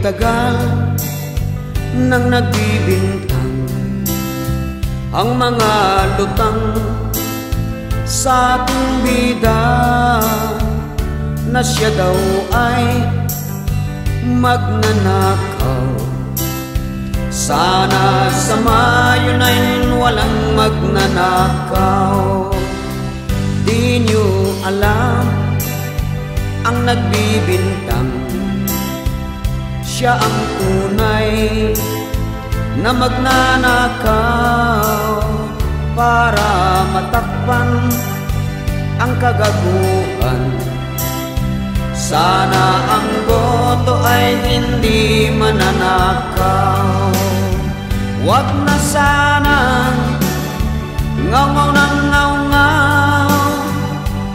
tagal nang nagbibintang ang mga lutang sa ating bida, na siya daw ay magnanakaw. Sana sa Mayo 9 walang magnanakaw. Di nyo alam ang nagbibintang, siya ang tunay na magnanakaw para matakpan ang kagaguhan. Sana ang boto ay hindi mananakaw. Wag na sanang ngaw-ngaw ng ngaw-ngaw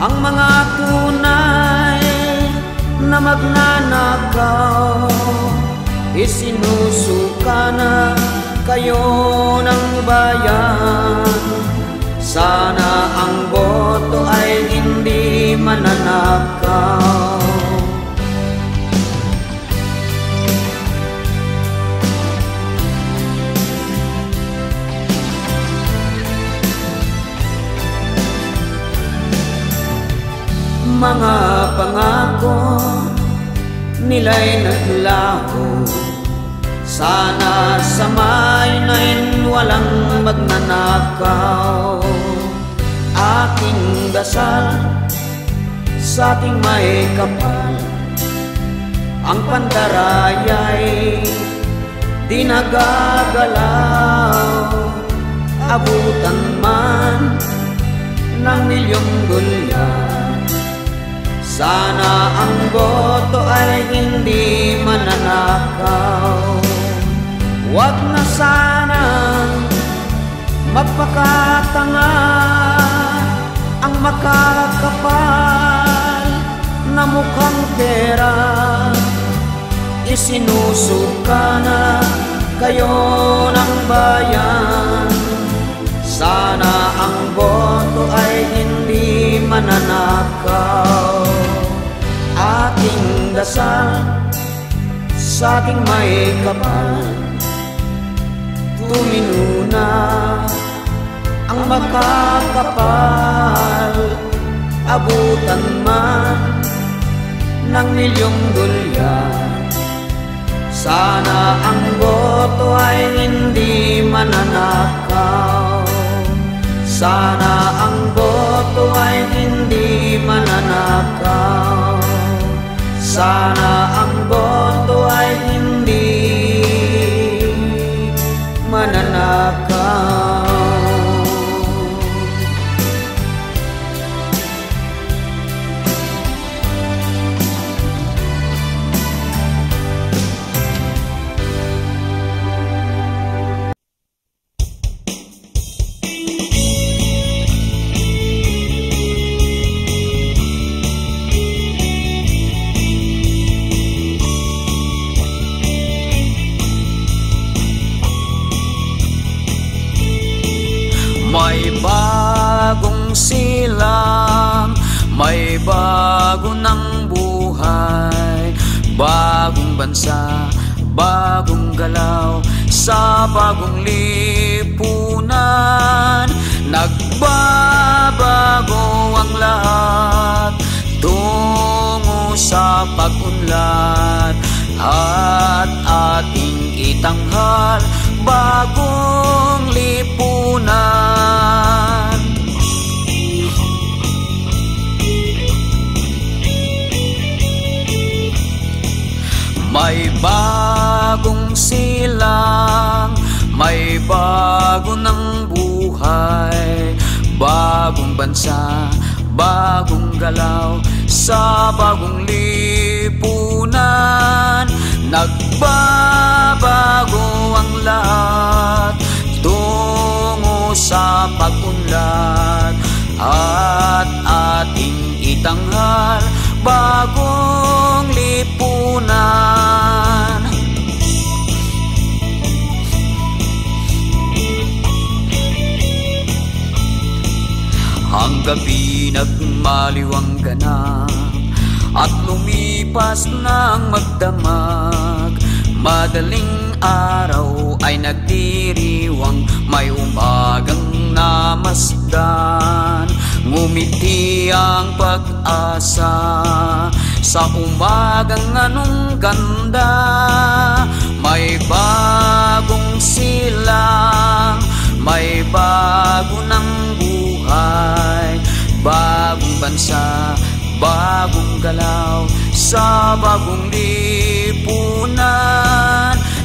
ang mga tunay na magnanakaw. Isinusuka na kayo ng bayan. Sana ang boto ay hindi mananakaw. Mga pangako nila'y naglaho. Sana sa Mayo 9 walang magnanakaw. Aking dasal sa ating may kapal, ang pandaraya'y di nagagalaw. Abutan man ng milyong dolyar, sana ang boto ay hindi mananakaw. Wag na sanang magpakatanga ang makakapal na mukhang pera. Isinusuka na kayo ng bayan. Sana ang boto ay hindi mananakaw. Ating dasal sa ating may kapal, tumino na ang makakapal. Abutan man ng milyong dolyar, sana ang boto ay hindi mananakaw. Sana ang boto ay hindi mananakaw. Sana ang boto ay hindi mananakaw. May bagong silang, may bago ng buhay, bagong bansa, bagong galaw, sa bagong lipunan. Nagbabago ang lahat tungo sa pag-unlad, at ating itanghal bagong lipunan. May bagong silang, may bago ng buhay, bagong bansa, bagong galaw, sa bagong lipunan. Nagbabago ang lahat tungo sa pag-unlad, at ating itanghal bagong lipunan. Ang gabi nagmaliwang ganap at lumipas ng magdamag, Madaling araw ay nagdiriwang, may umagang namasdan. Ngumiti ang pag-asa sa umagang anong ganda. May bagong silang, may bago ng buhay. Bagong bansa, bagong galaw, sa bagong lipunan.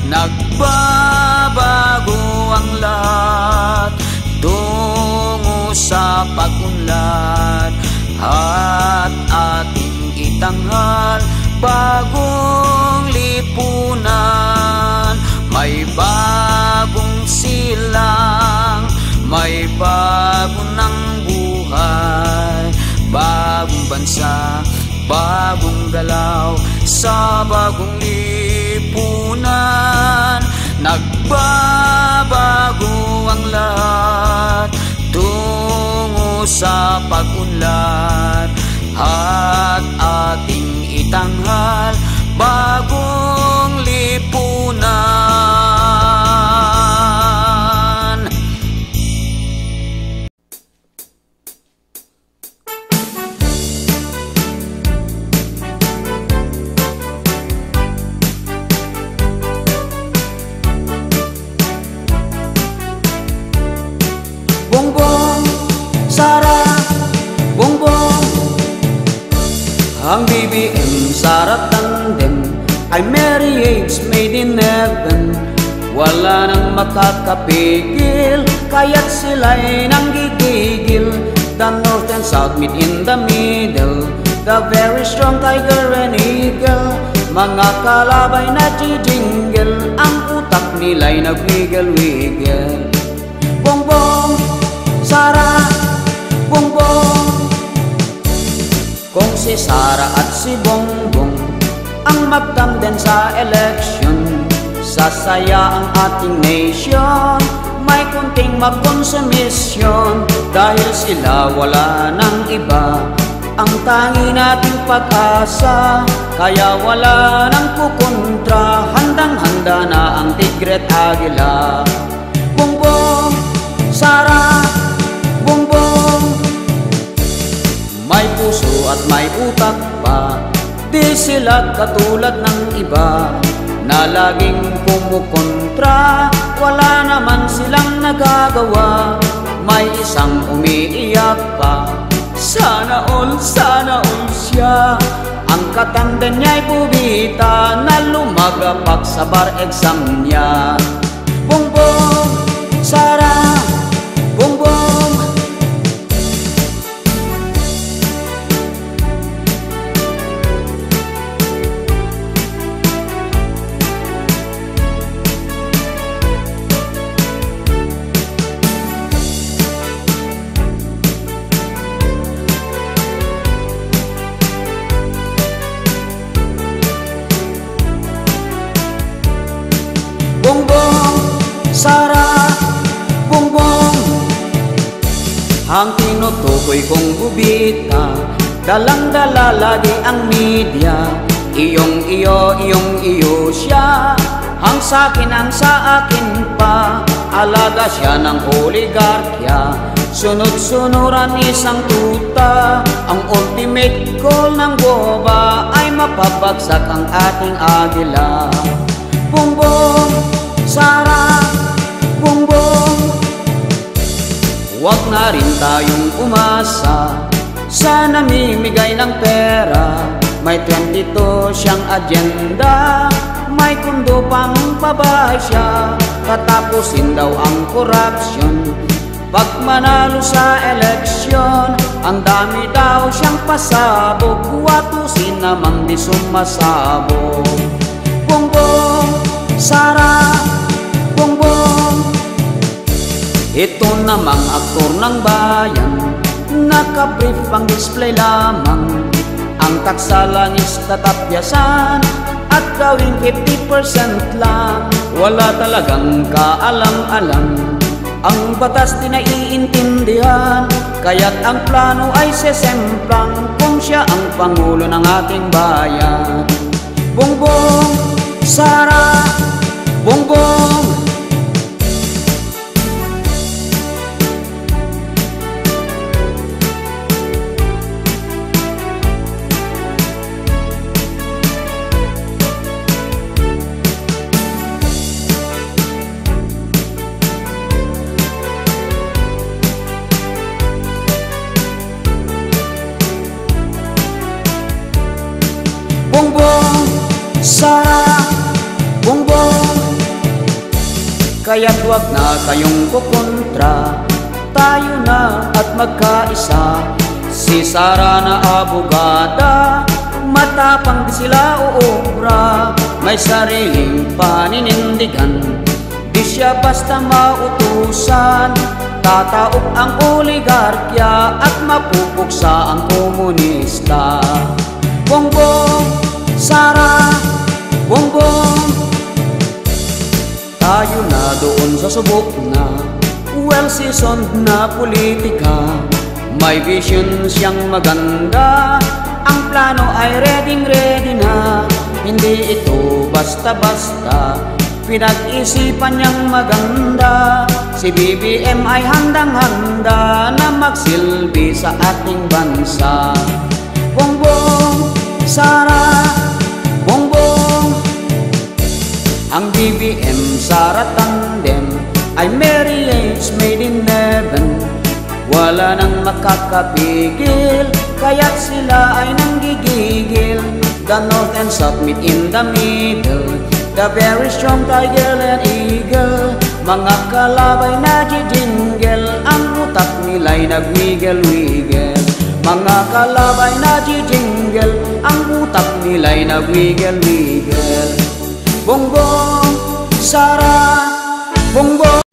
Nagbabago ang lahat tungo sa pag-unlad, at ating itanghal bagong lipunan. May bagong silang, may bago ng buhay. Bagong bansa, bagong galaw, sa bagong lipunan. Nagbabago ang lahat tungo sa pag-unlad, at ating itanghal bagong lipunan. Bongbong, Sara, bongbong. Ang BBM, Sara tandem ay marriage made in heaven. Wala nang makakapigil, kaya't sila'y nanggigigil. The north and south meet in the middle, the very strong tiger and eagle. Mga kalabay na jijingle, ang utak nila'y nagwiggle-wiggle. Bongbong, Sara, bongbong. Kung si Sara at si Bongbong ang magtamden sa eleksyon, sasaya ang ating nation. May kunting magkonsumisyon, dahil sila wala nang iba, ang tangi nating pag-asa. Kaya wala nang kukontra, handang-handa na ang tigre at agila. Bongbong, Sara, bongbong. May puso at may utak pa, di sila katulad ng iba na laging kumukontra. Wala naman silang nagagawa, may isang umiiyak pa. Sana all siya, ang katanda niya'y bubita na lumagapak sa bar exam niya. Bongbong, Sara, bongbong. Bongbong, Sara, bongbong. Ang tinutukoy kong gubita, dalang-dala lagi ang media. Iyong iyo siya, ang sakin ang sa akin pa. Alaga siya ng oligarkya, sunod-sunuran isang tuta. Ang ultimate goal ng boba ay mapabagsak ang ating agila. Bongbong, Sara, bongbong. Huwag na rin tayong umasa sa namimigay ng pera. May 22 siyang agenda, may kundo pang babae siya. Tatapusin daw ang corruption pag manalo sa eleksyon. Ang dami daw siyang pasabog, watusin namang di sumasabog. Bongbong, Sara, bongbong. Ito namang aktor ng bayan, nakabrief ang display lamang. Ang taksalan is tatapyasan at gawing 50% lang. Wala talagang kaalam-alam, ang batas di naiintindihan. Kaya't ang plano ay sesemplang kung siya ang pangulo ng ating bayan. Bongbong, Sara, Bongbong. Bongbong, Sara, Bongbong. Kaya't huwag na kayong kukontra, tayo na at magkaisa. Si Sara na abogada, matapang di sila uubra. May sariling paninindigan, di siya basta mautusan. Tataob ang oligarkya at mapupuksa ang komunista. Bongbong, Sara, Bongbong. Tayo na doon sa subok na well-seasoned na politika. May vision siyang maganda, ang plano ay ready na. Hindi ito basta-basta, pinag-isipan niyang maganda. Si BBM ay handang-handa na magsilbi sa ating bansa. Bongbong, Sara, Bongbong. Ang BBM Sara tandem ay marriage made in heaven. Wala nang makakapigil, kaya't sila ay nanggigigil. The north and south meet in the middle, the very strong tiger and eagle. Mga kalabay na jijingle, ang utak nila'y nagwiggle-wiggle. Mga kalabay na jijingle, ang utak nila'y nagwiggle-wiggle. Bongbong, Sara, Bongbong.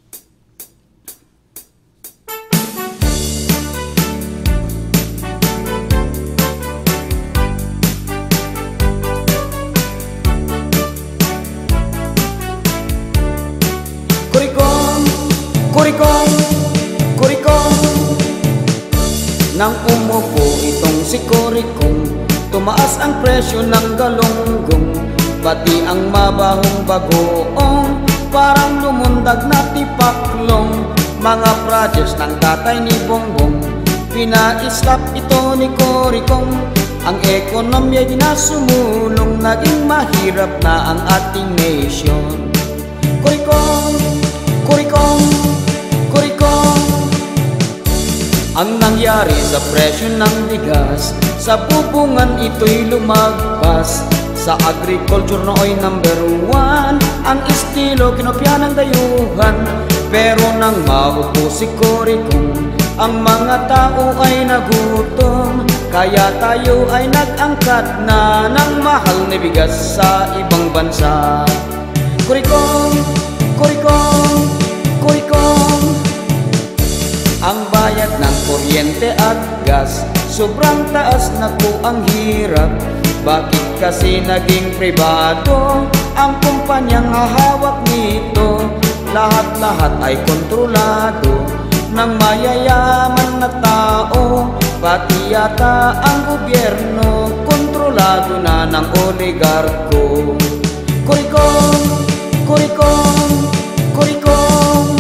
Kurikong, kurikong, kurikong. Nang umupo itong si Kurikong, tumaas ang presyo ng galunggong. Pati ang mabahong bagoong, parang lumundag na tipaklong. Mga projects ng tatay ni Bongbong, pinaislap ito ni Kurikong. Ang ekonomiya di na sumulong, naging mahirap na ang ating nation. Kurikong, Kurikong, Kurikong. Ang nangyari sa presyo ng bigas, sa bubungan ito'y lumagpas. Sa agriculture nooy #1, ang estilo kinopya ng dayuhan. Pero nang maupo si Kurikong, ang mga tao ay nagutom. Kaya tayo ay nag-angkat na ng mahal na bigas sa ibang bansa. Kurikong, Kurikong, Kurikong. Ang bayad ng kuryente at gas, sobrang taas na po ang hirap. Bakit kasi naging pribado ang kumpanyang hahawak nito? Lahat-lahat ay kontrolado ng mayayaman na tao. Pati yata ang gobyerno kontrolado na ng oligarko. Kurikong, Kurikong, Kurikong.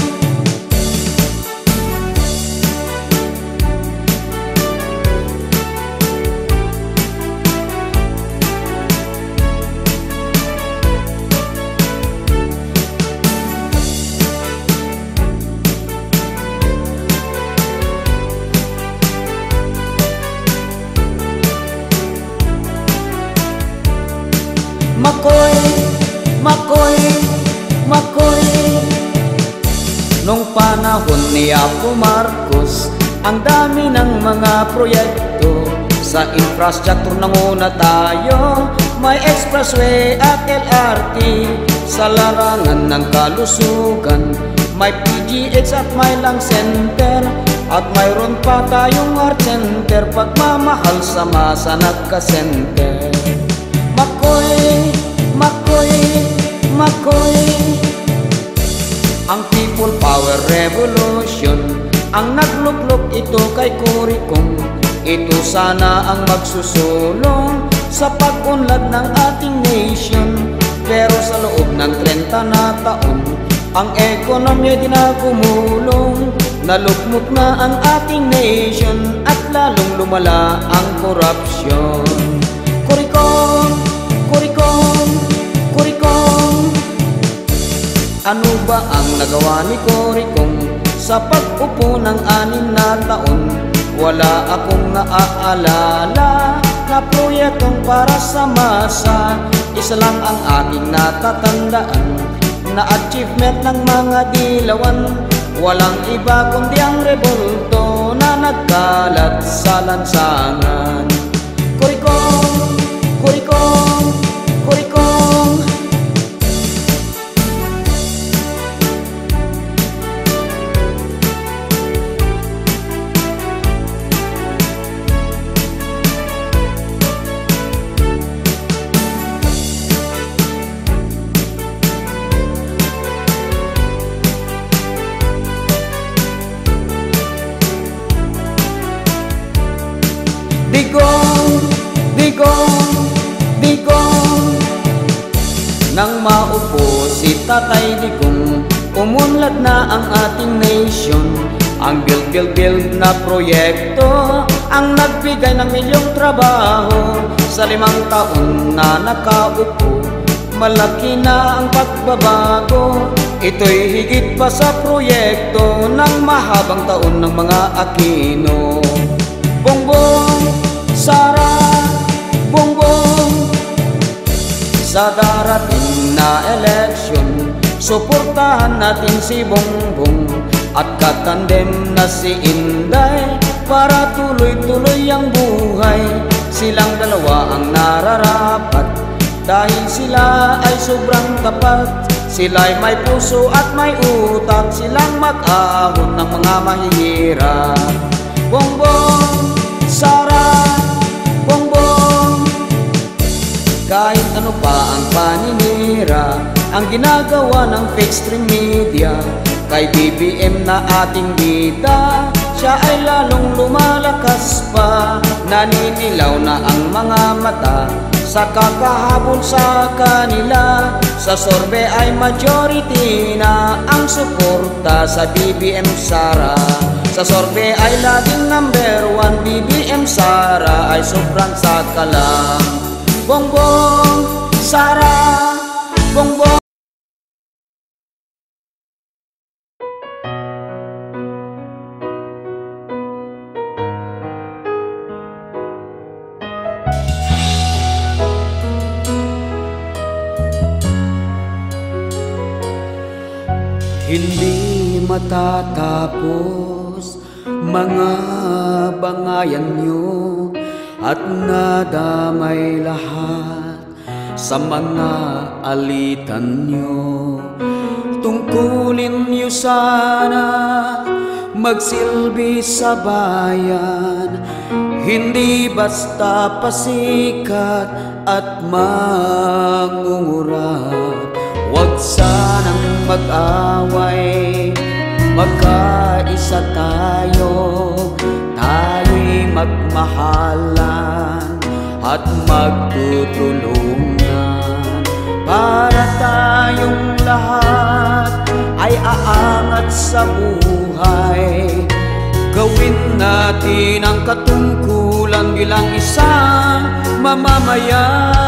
Makoy, Makoy, Makoy. Nung panahon ni Apo Marcos, ang dami ng mga proyekto. Sa infrastructure nanguna tayo, may expressway at LRT. Sa larangan ng kalusugan, may PGH at may lung center. At mayroon pa tayong art center, pagmamahal sa masa nagka-center. Makoy, Makoy, Makoy. Ang people power revolution, ang nagluklok ito kay Kurikong. Ito sana ang magsusulong sa pag-unlad ng ating nation. Pero sa loob ng 30 na taon, ang ekonomiya di na gumulong. Nalukmok na ang ating nation at lalong lumala ang korupsyon. Kurikong, kurikong, kurikong, ano ba ang nagawa ni Kurikong sa pag-upo ng 6 na taon? Wala akong naaalala na proyektong para sa masa. Isa lang ang aking natatandaan na achievement ng mga dilawan. Walang iba kundi ang rebulto na nagkalat sa lansangan. Kurikong, kurikong, kurikong, digong, digong, digong. Nang maupo si Tatay Digong, umunlad na ang ating nation. Ang build na proyekto ang nagbigay ng milyong trabaho. Sa 5 taon na nakaupo, malaki na ang pagbabago. Ito'y higit pa sa proyekto ng mahabang taon ng mga Aquino. Bongbong, Sara, bongbong, sa darating na eleksyon, suportahan natin si Bongbong at katandem na si Inday para tuloy-tuloy ang buhay. Silang dalawa ang nararapat dahil sila ay sobrang tapat. Sila'y may puso at may utak, silang mag-ahon ng mga mahihirap. Bongbong, Sara, bongbong, kahit ano pa ang paninira, ang ginagawa ng fake stream media kay BBM na ating bida, siya ay lalong lumalakas pa. Naninilaw na ang mga mata sa kakahabol sa kanila. Sa survey ay majority na ang suporta sa BBM Sara. Sa survey ay laging number 1, BBM Sara ay sobrang sakalang. Bongbong, Sara, bongbong. Hindi matatapos mga bangayan nyo at nadamay lahat sa mga alitan nyo. Tungkulin nyo sana magsilbi sa bayan, hindi basta pasikat at mangungurat. Huwag sanang mag-away, magkaisa tayo, tayo'y magmahalan at magtutulungan. Para tayong lahat ay aangat sa buhay. Gawin natin ang katungkulan bilang isang mamamayan.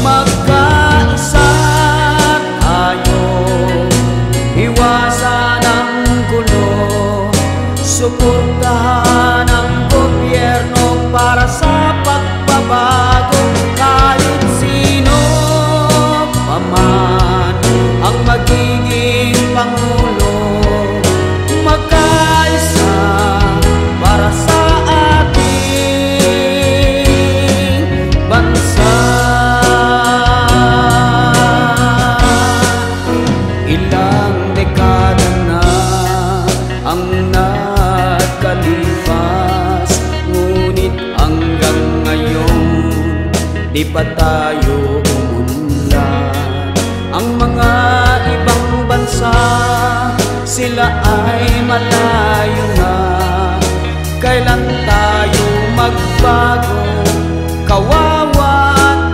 Magkaisa tayo, iwasan ang gulo, suportahan ang gobyerno para sa pagbabago. Kahit sino pa man ang magiging pangulo, magkaisa para sa ating bansa. Ilang dekada na ang nakalipas, ngunit hanggang ngayon di pa tayo umunlad. Ang mga ibang bansa, sila ay malayo na. Kailan tayo magbago? Kawawa at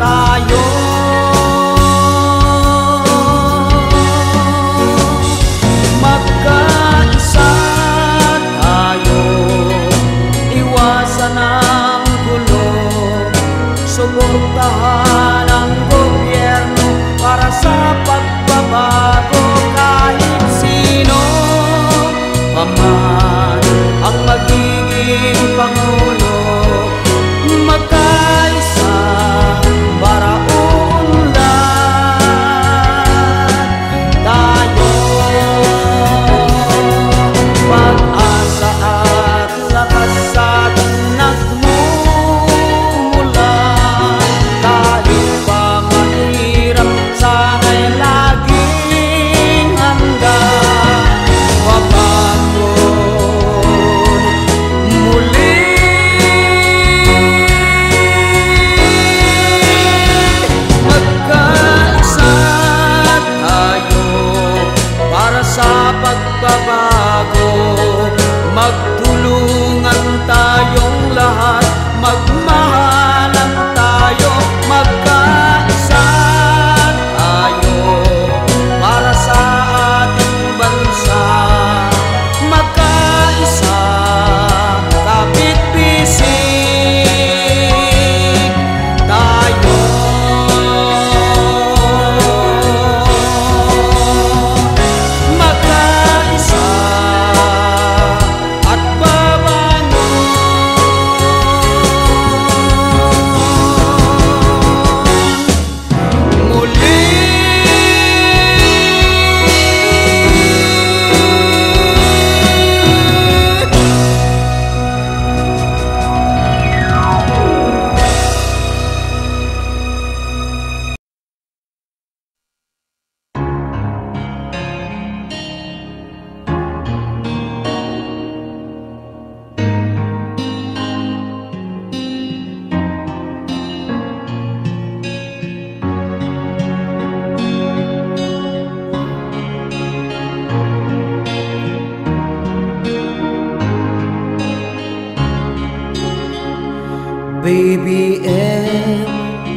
Baby M,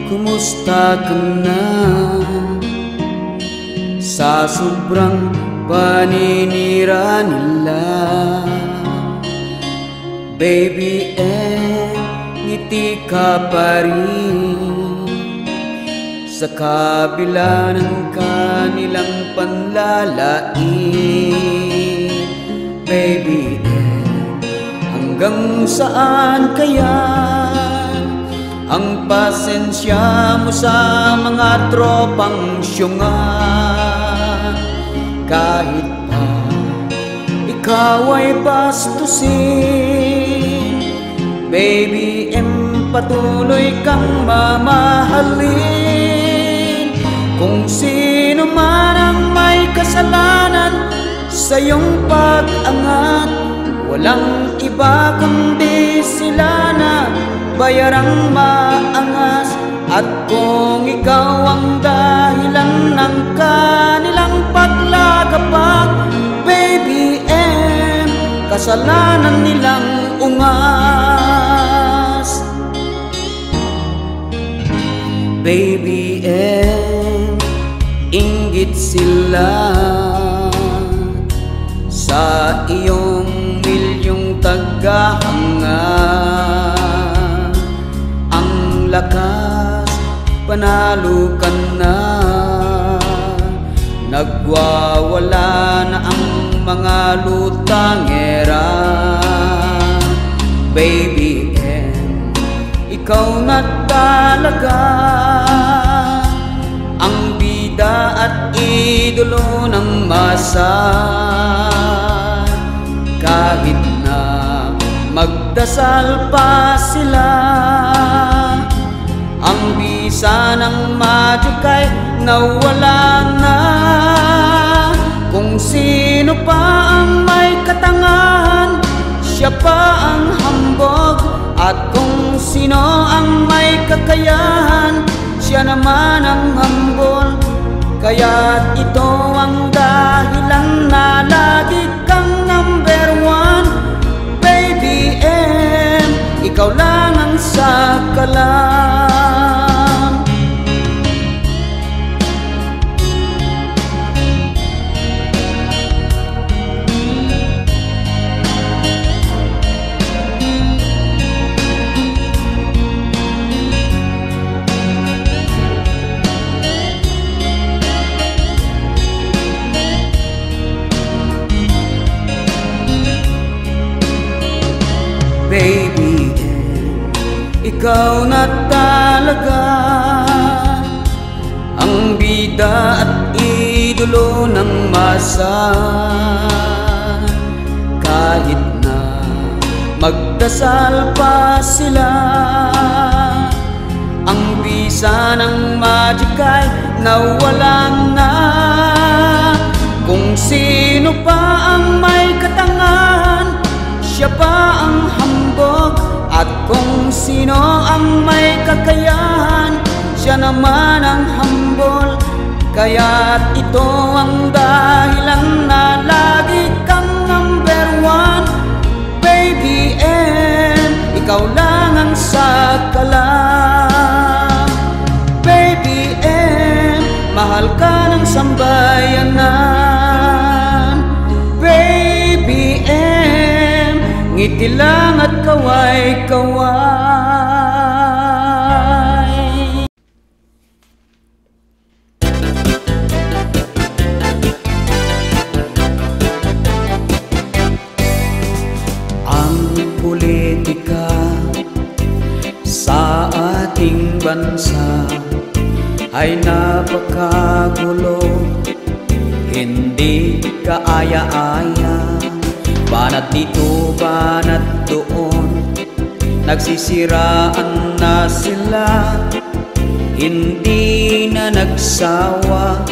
kumusta ka na? Sa sobrang paninira nila, baby M, ngiti ka pa rin sa kabila ng kanilang panlalain. Baby M, hanggang saan kaya ang pasensya mo sa mga tropang syunga? Kahit pa ikaw ay bastusin, baby M, patuloy kang mamahalin. Kung sino man ang may kasalanan sa iyong pag-angat, walang iba kundi sila na bayarang maangas. At kung ikaw ang dahilan ng kanilang paglagapak, baby M, kasalanan nilang ungas. Baby M, inggit sila sa iyong milyong tagahanga. Ang lakas, panalo ka na, nagwawala na ang mga lutangera. Baby M, ikaw na talaga ang bida at idolo ng masa. Kahit na magdasal pa sila, ang bisa ng magic ay nawala na. Kung sino pa ang may katangahan, siya pa ang hambog. At kung sino ang may kakayahan, siya naman ang hambol. Kaya't ito ang dahilan na lagi kang number one. Baby M, ikaw lang ang sakalang. Baby M, ikaw na talaga ang bida at idolo ng masa. Kahit na magdasal pa sila, ang bisa ng magic ay nawala na. Kung sino pa ang may katangahan, siya pa ang hambog. At kung sino ang may kakayahan, siya naman ang hambol. Kaya't ito ang dahilan na lagi kang number one. Baby M, ikaw lang ang sakalang. Baby M, mahal ka ng sambayanan. Baby M, ngiti lang at kaway-kaway. Ang politika sa ating bansa ay napakagulo, hindi kaaya-aya. Banat dito, banat doon, nagsisiraan na sila. Hindi na nagsawa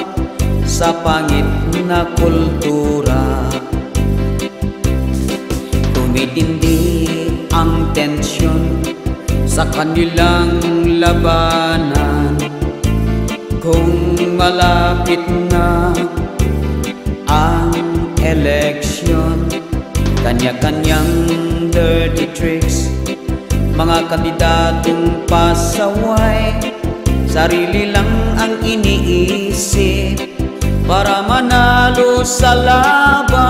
sa pangit na kultura. Tumitindi ang tensyon sa kanilang labanan. Kung malapit na ang eleksyon, kanya-kanyang dirty tricks Mga kandidatong pasaway, sarili lang ang iniisip para manalo sa laban.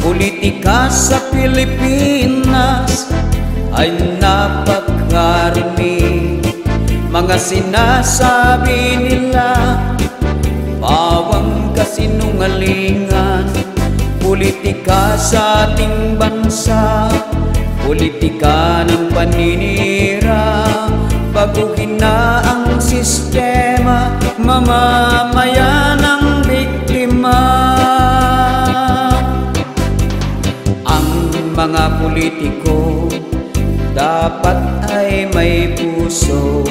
Politika sa Pilipinas ay napakarami. Mga sinasabi nila, pawang kasinungalingan. Politika sa ating bansa, politika ng paninira. Baguhin na ang sistema, mamamayan ang biktima. Ang mga politiko dapat ay may puso,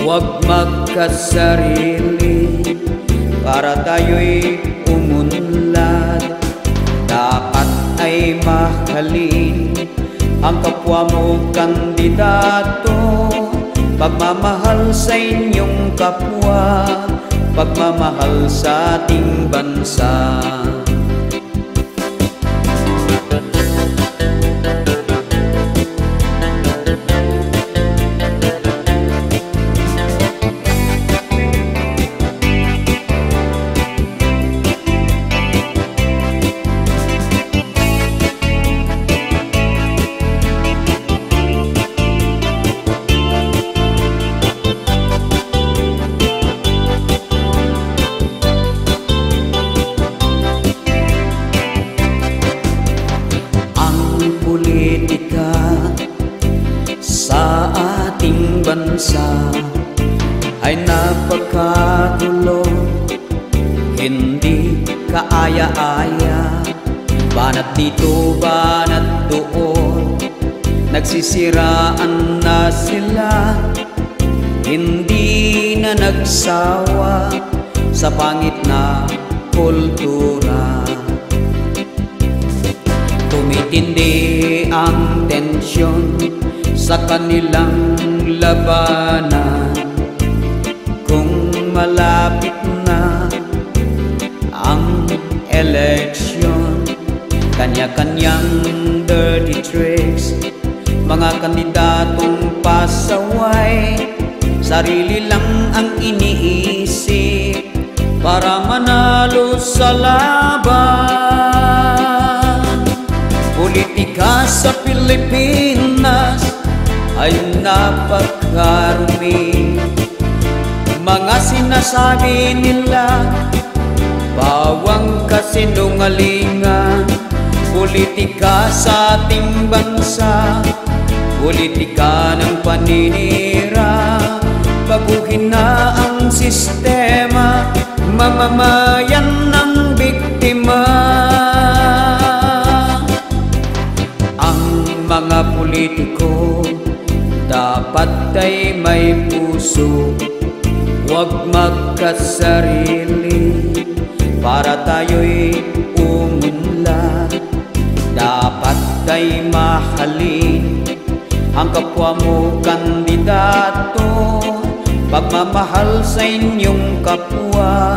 huwag magkasarili para tayo'y umunlad. Dapat ay mahalin ang kapwa mo kandidato, pagmamahal sa inyong kapwa, pagmamahal sa ating bansa. Sa ating bansa ay napakagulo, hindi kaaya-aya, banat dito, banat doon. Nagsisiraan na sila, hindi na nagsawa sa pangit na kultura. Tumitindi ang tensyon sa kanilang labanan. Kung malapit na ang eleksyon, kanya-kanyang dirty tricks, mga kandidatong pasaway, sarili lang ang iniisip para manalo sa laban. Politika sa Pilipinas ay napakarumi. Mga sinasabi nila, bawang kasinungalingan. Politika sa ating bansa, politika ng paninira. Baguhin na ang sistema, mamamayan ng biktima. Ang mga politiko dapat ay may puso, huwag magkasarili para tayo'y umunlad. Dapat ay mahalin ang kapwa mo kandidato, pagmamahal sa inyong kapwa,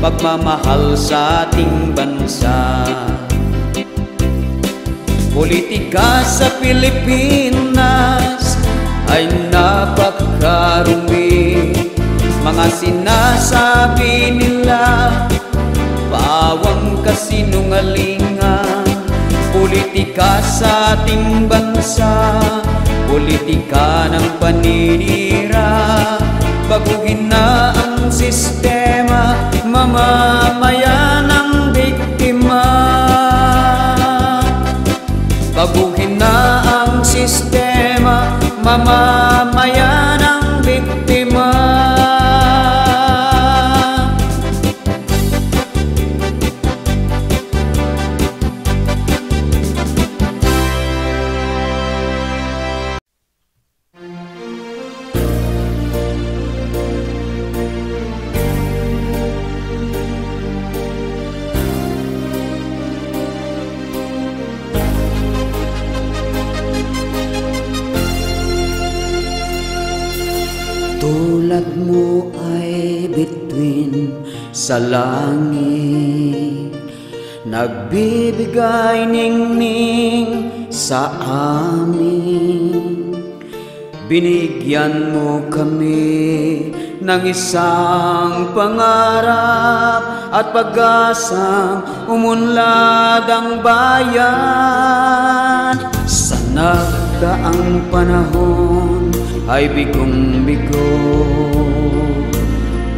pagmamahal sa ating bansa. Politika sa Pilipinas ay napakarumi. Mga sinasabi nila, bawang kasinungalingan. Politika sa ating bansa, politika ng paninira. Baguhin na ang sistema, mamamayan ang biktima. Baguhin na ang sistema, mamamayan ang biktima. Tulad mo ay bituin sa langit, nagbibigay ningning sa amin. Binigyan mo kami ng isang pangarap at pag-asang umunlad ang bayan. Sa nagdaang panahon ay bigong-bigo,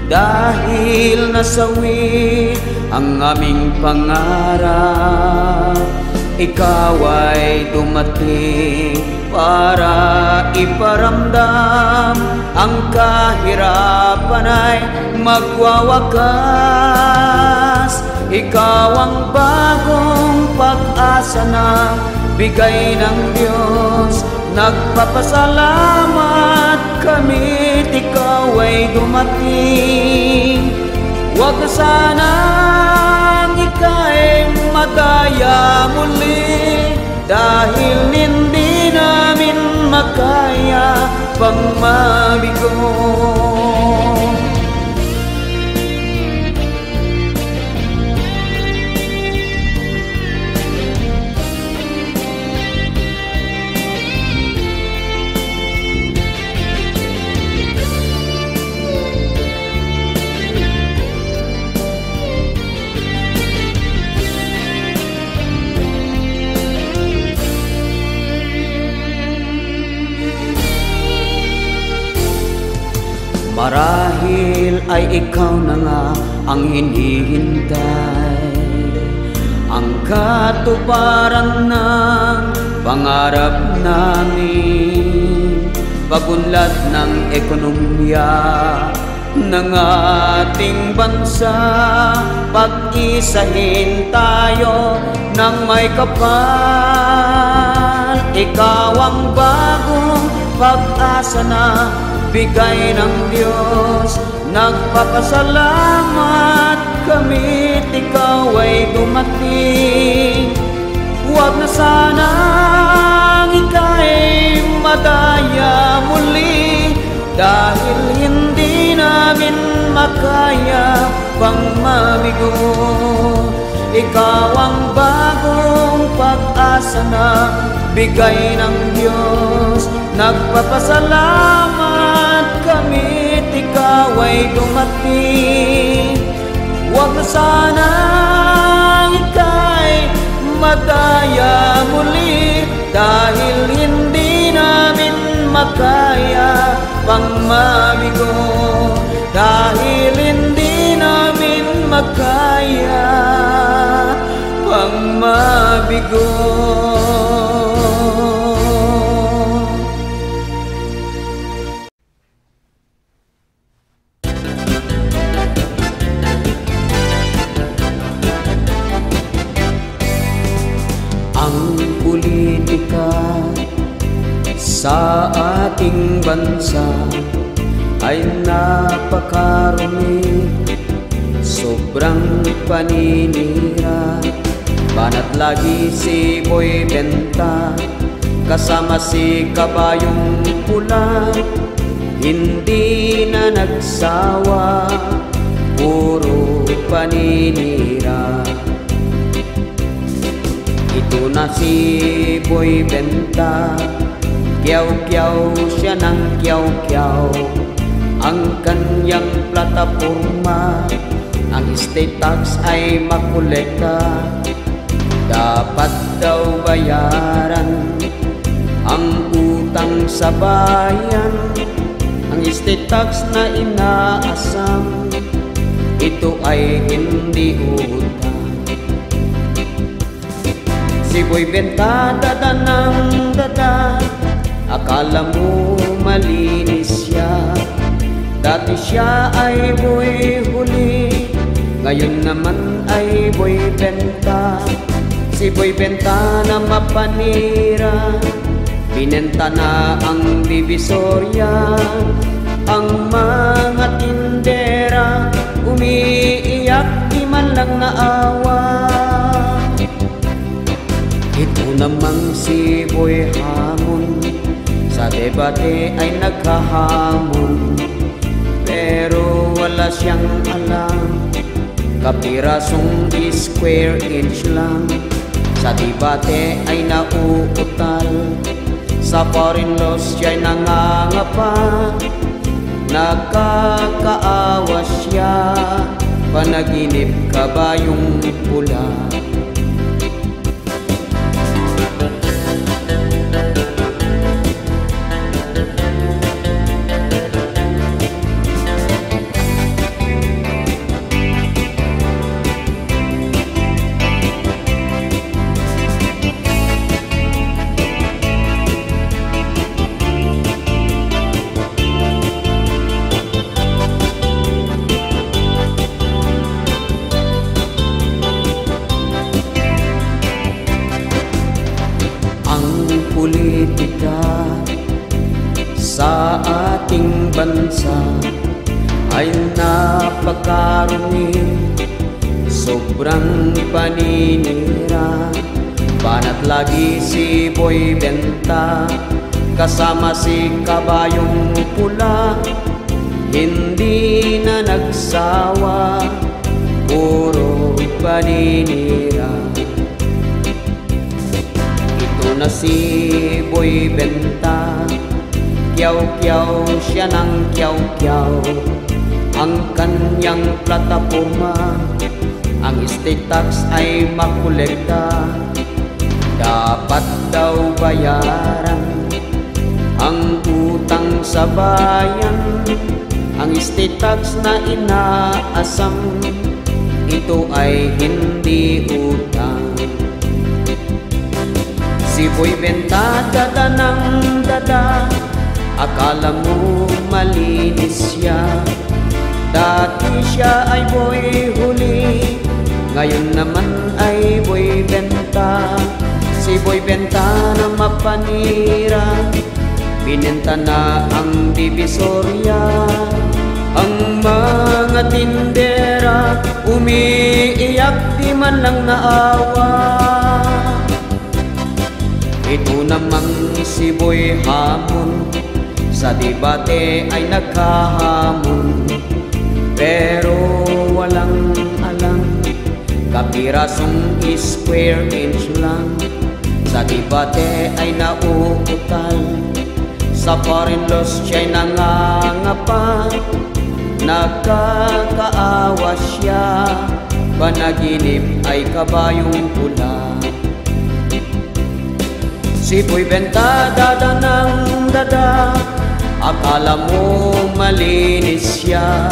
dahil nasawi ang aming pangarap. Ikaw ay dumating para iparamdam ang kahirapan ay magwawakas. Ikaw ang bagong pag-asa na bigay ng Diyos. Nagpapasalamat kami, ikaw ay dumating. Huwag na sanang ika'y madaya muli, dahil hindi namin makaya pang mabigo. Marahil ay ikaw na nga ang hinihintay, ang katuparan ng pangarap namin. Pagunlad ng ekonomiya ng ating bansa, pag-isahin tayo ng may kapal. Ikaw ang bagong pag-asa na bigay ng Diyos. Nagpapasalamat kami, ikaw ay dumating. Huwag na sanang ika'y madaya muli, dahil hindi namin makaya pang mamigo. Ikaw ang bagong pag-asa na bigay ng Diyos. Nagpapasalamat kami, ikaw ay dumating. Huwag na sanang ika'y madaya muli, dahil hindi namin makaya pang mabigo. Dahil hindi namin makaya pang mabigo. Ang politika sa ating bansa ay napakarumi, sobrang paninira. Banat lagi si Boy Benta, kasama si Kabayong Pula. Hindi na nagsawa, puro paninira. Ito na si Boy Benta, kiyaw-kiyaw siya ng kiyaw-kiyaw. Ang kanyang plataforma, ang estate tax ay makolekta. Dapat daw bayaran ang utang sa bayan. Ang estate tax na inaasam, ito ay hindi utang. Si Boy Benta dada ng dada, akala mo malinis siya. Dati siya ay boy huli, ngayon naman ay Boy Benta. Si Boy Benta na mapanira, binenta na ang Divisoria. Ang mga tindera umiiyak, di man lang naawa. Ito namang si Boy Hamon, sa debate ay nagkahamon, pero wala siyang alam. kapirasong square inch lang. Sa debate ay nauutal, sa foreign laws siya'y nangangapa. Nakakaawa siya, panaginip kabayong pula. Politika sa ating bansa ay napakarumi, sobrang paninira. Banat lagi si Boy Benta kasama si Kabayong Pula, hindi na nagsawa, puro paninira. Na si Boy Benta, kyaw-kyaw siya ng kyaw-kyaw. Ang kanyang plataforma, ang estate tax ay makolekta. Dapat daw bayaran ang utang sa bayan. Ang estate tax na inaasam, ito ay hindi utang. Si Boy Benta dada ng dada, akala mo malinis siya. Dati siya ay boy huli, ngayon naman ay Boy Benta. Si Boy Benta na mapanira, binenta na ang Divisoria. Ang mga tindera umiiyak, di man lang naawa. Ito namang si Boy Hamon, sa debate ay nagkahamon, pero walang alam, kapirasong square inch lang. Sa debate ay nauutal, sa foreign laws siya'y nangangapa. Nagkakaawa siya, panaginip ay kabayong pula. Si Boy Benta dada ng dada, akala mo malinis siya.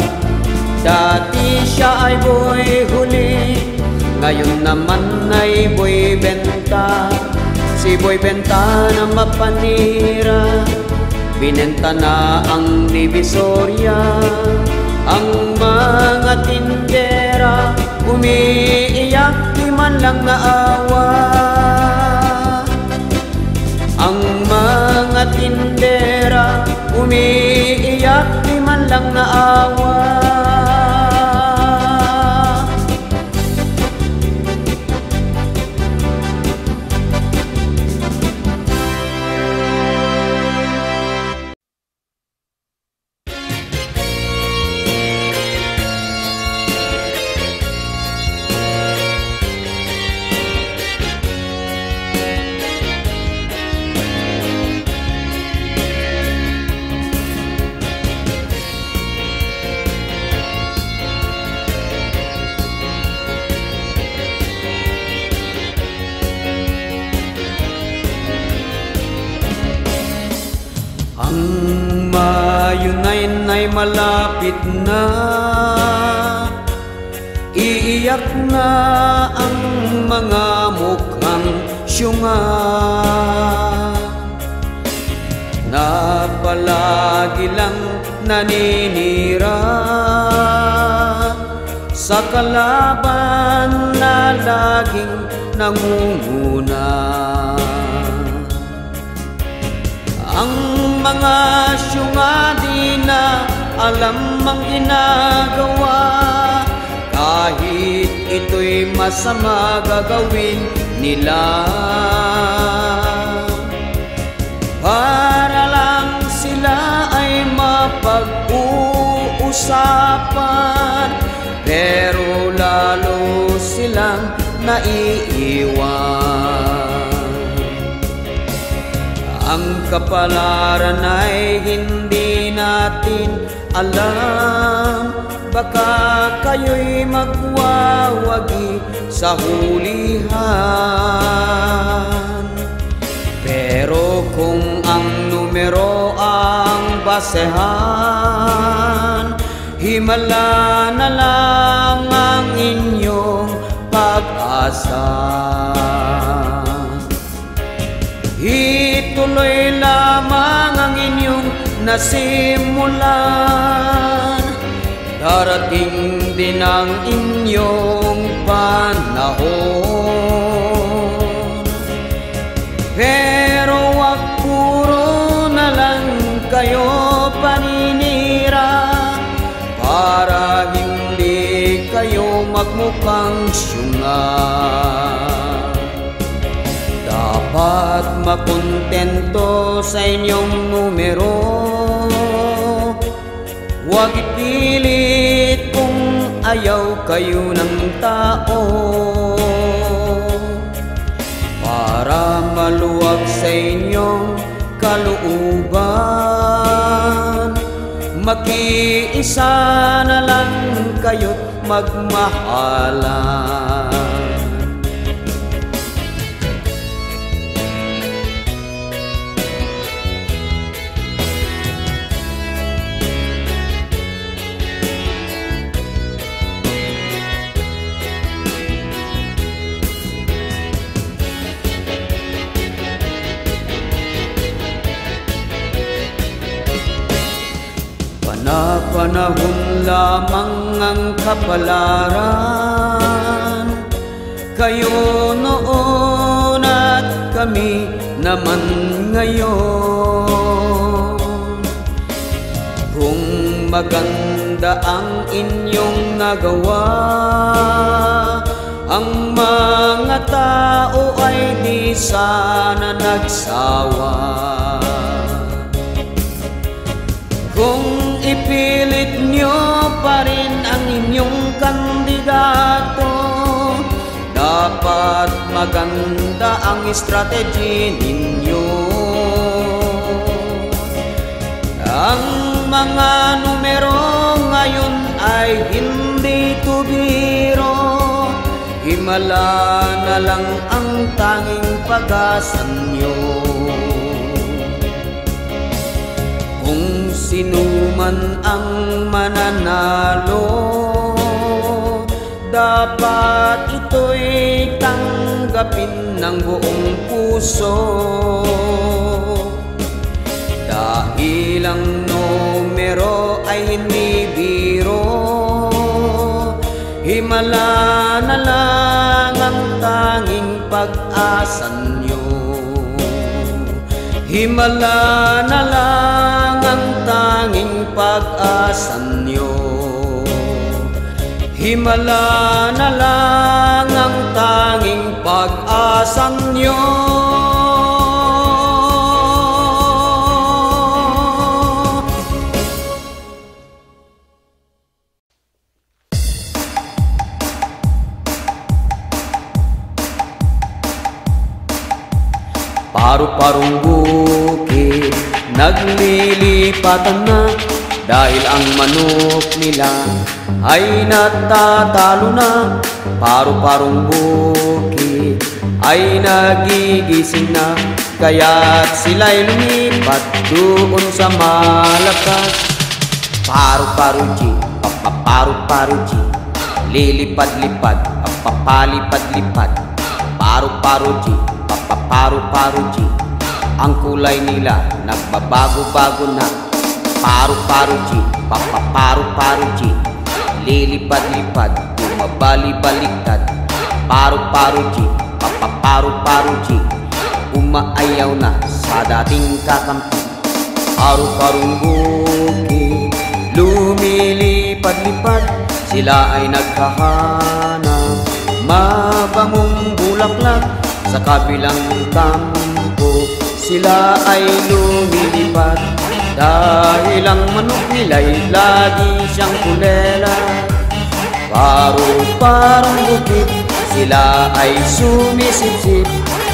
Dati siya ay boy huli, ngayon naman ay Boy Benta. Si Boy Benta na mapanira, binenta na ang Divisoria. Ang mga tindera umiiyak, di man lang naawa. Ang mga tindera umiiyak, di man lang naawa. Ang mayunayin ay malapit na, iiyak na ang mga mukhang syunga na palagi lang naninira sa kalaban na laging nangunguna. Ang mga syunga di na alam ang ginagawa, kahit ito'y masama gagawin nila. Para lang sila ay mapag-uusapan, pero lalo naiiwan. Ang kapalaran ay hindi natin alam, baka kayo'y magwawagi sa hulihan. Pero kung ang numero ang basehan, himala na lang ang inyong pag-asa. Ituloy lamang ang inyong nasimulan, darating din ang inyong panahon. Pero wag puro na lang kayo paninira, para hindi kayo magmukhang syunga. Dapat makontento sa inyong numero, huwag ipilit kung ayaw kayo ng tao. Para maluwag sa inyong kalooban, mag-iisa na lang kayo't magmahalan. Panahon lamang ang kapalaran, kayo noon at kami naman ngayon. Kung maganda ang inyong nagawa, ang mga tao ay di sana nagsawa. Kung ipilit nyo pa rin ang inyong kandidato, dapat maganda ang strategy ninyo. Ang mga numero ngayon ay hindi tubiro, himala na lang ang tanging pag-asa nyo. Kung sino man ang mananalo, dapat ito'y tanggapin ng buong puso. Dahil ang numero ay hindi biro, himala na lang ang tanging pag-asa nyo. Himala na lang ang tanging pag-asa nyo. Himala na lang ang tanging pag-asa nyo. Paru-parong bukid naglilipatan na, dahil ang manok nila ay natatalo na. Paru-parong bukid ay nagigising na, kaya't sila'y lumipat doon sa malakas. Paru-paru-ji, papaparu-paru-ji, lilipad-lipad, papapalipad-lipad. Paru-paru-ji, papaparu-paru-ji, ang kulay nila nagbabago-bago na. Paru-paru-ji, papaparu-paru-ji, lilipad-lipad, bumabali-baliktad. Paru-paru-ji, papaparu-paru-ji, umaayaw na sa dating kakampi. Paru-parong bukid lumilipad-lipad, sila ay naghahanap mabangong bulaklak. Sa kabilang kampo sila ay lumilipad, dahil ang manok nila'y lagi siyang kulela. Paru-parong bukid, Sila ay sumisipsip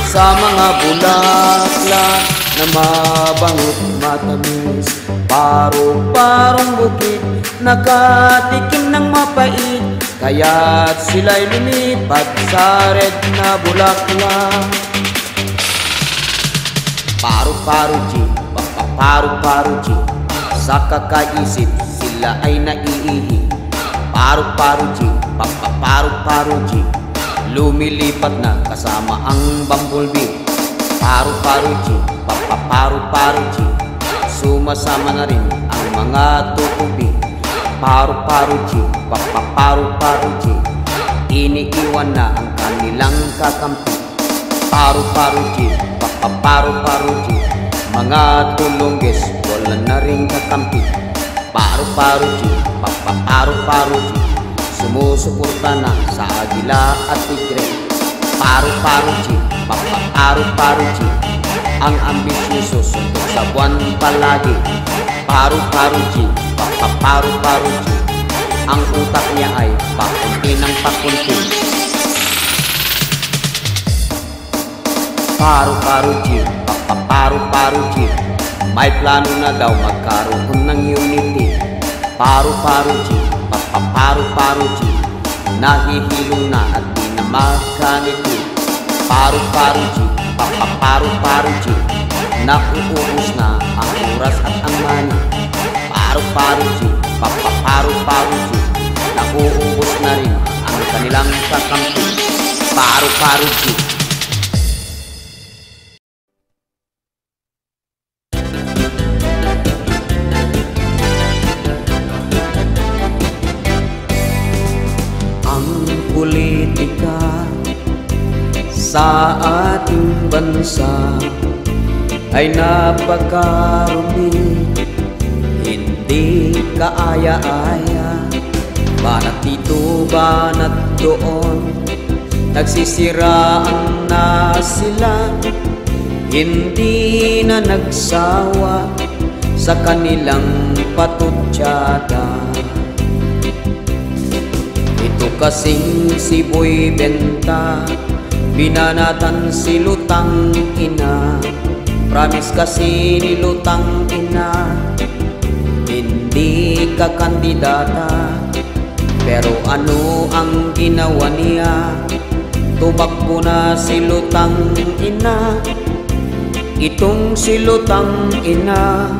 sa mga bulaklak na mabango't matamis. Paro-parong bukid, nakatikim ng mapait, kaya't sila'y lumipat sa red na bulaklak. Paru-paru-chi, paru-paru-chi, sa kakaisip sila ay naiihi. Paru-paru-chi, paru-paru-chi, lumilipat na kasama ang bumblebee. Paru-paru-chi, paru-paru-chi, sumasama na rin ang mga tutubi. Paru-paru-chi, paru-paru-chi, iniiwan na ang kanilang kakampi. Paru-paru-chi, paru-paru-chi, mga tulongges wala na rin kakampi. Paru-paru-chi, paru-paru-chi, sumusuporta na sa agila at tigre. Paru-paru-chi, paru-paru-chi, ang ambisyoso suntok sa buwan palagi. Paru-paru-chi, paru-paru-chi, ang utak niya ay pakunti ng pakunti. Paru-paru-chi, paru-paru-chi, may plano na daw magkaroon ng unity. Paru-paru-chi, paru-paru-chi, nahihilong na at di na makaniti. Paru-paru-chi, paru-paru-chi, nauubos na ang oras at ang mani. Paru-paru-chi, paru-paru-chi, nauubos na rin ang kanilang kakampi. Paru-paru-chi. Politika sa ating bansa ay napakarumi, hindi kaaya-aya. Banat dito, banat doon, nagsisiraan na sila, hindi na nagsawa sa kanilang patutsada. Ito kasing si Boy Benta, binanatan si Lutang Ina. Promise kasi ni Lutang Ina, hindi ka kandidata. Pero ano ang ginawa niya? Tumakbo na si Lutang Ina. Itong si Lutang Ina,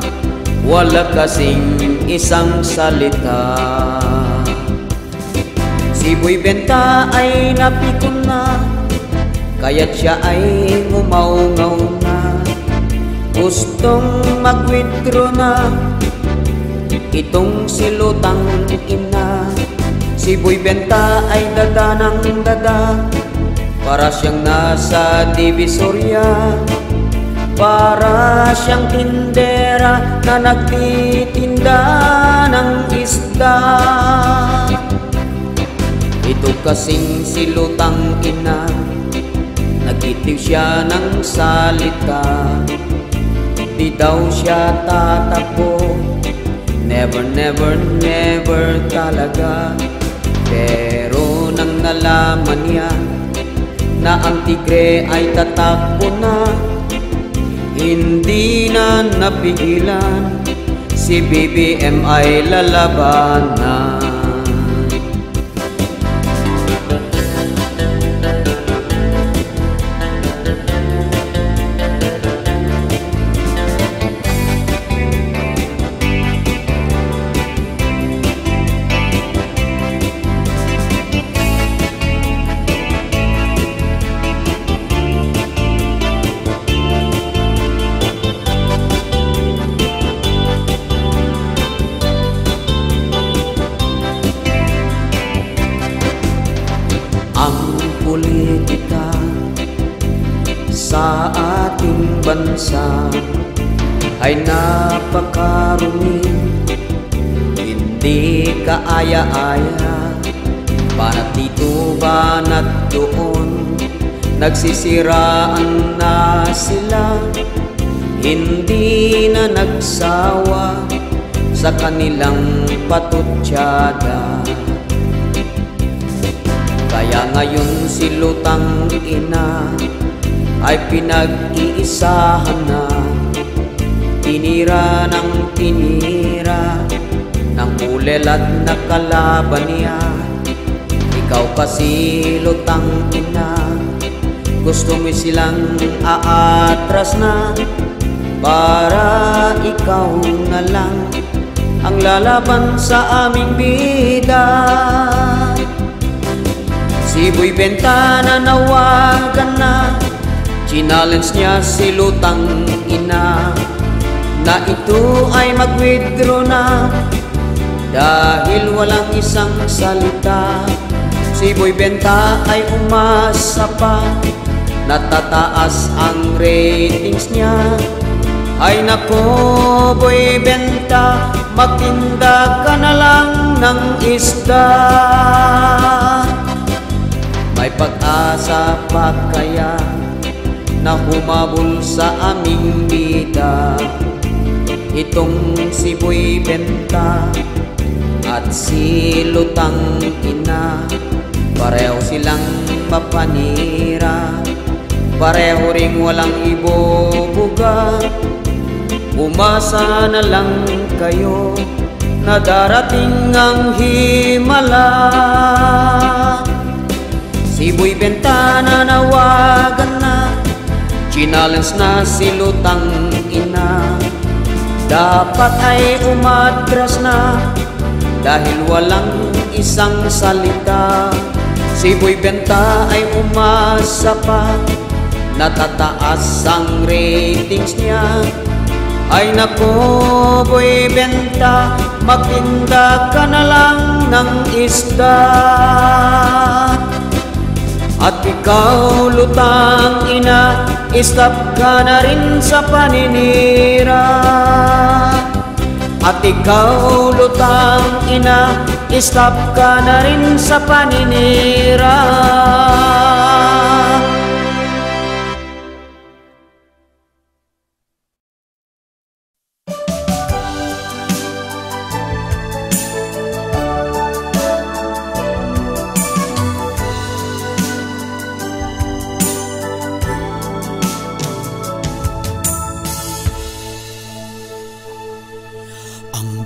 wala kasing isang salita. Si Boy Benta ay napikon na, kaya't siya ay ngumaungaw na. Gustong mag-withdraw na itong si Lutang Ina. Si Boy Benta ay dada ng dada, para siyang nasa Divisoria, para siyang tindera na nagtitinda ng isda. Ito kasing si Lutang Ina, nagitiw siya ng salita, di daw siya tatakbo, never, never, never talaga. Pero nang nalaman niya na ang tigre ay tatakbo na, hindi na napigilan, si BBM ay lalaban na. Ang politika sa ating bansa ay napakarumi, hindi kaaya-aya. Banat dito, banat doon, nagsisiraan na sila, hindi na nagsawa sa kanilang patutsada. Kaya ngayon si lutang ina ay pinag-iisahan na, tinira ng tinira ng ulel at nakalaban niya. Ikaw kasi lutang ina, gusto mo silang aatras na, para ikaw na lang ang lalaban sa aming bida. Si Boy Benta na nawagan na, challenge niya si lutang ina na ito ay mag-withdraw na dahil walang isang salita. Si Boy Benta ay umasa pa, natataas ang ratings niya. Ay nako Boy Benta, magtinda ka na lang ng isda. May pag-asa pa kaya na humabol sa aming bida, itong si Boy Benta at si lutang ina. Pareho silang papanira, pareho ring walang ibubuga. Umasa na lang kayo na darating ang himala. Si Boy Benta na nawagan na, challenge na si lutang ina. Dapat ay umatras na dahil walang isang salita. Si Boy Benta ay umasa pa, natataas ang ratings niya. Ay nako Boy Benta, magtinda ka na lang ng isda. At ikaw lutang ina, stop ka na rin sa paninira. At ikaw lutang ina, stop ka na rin sa paninira.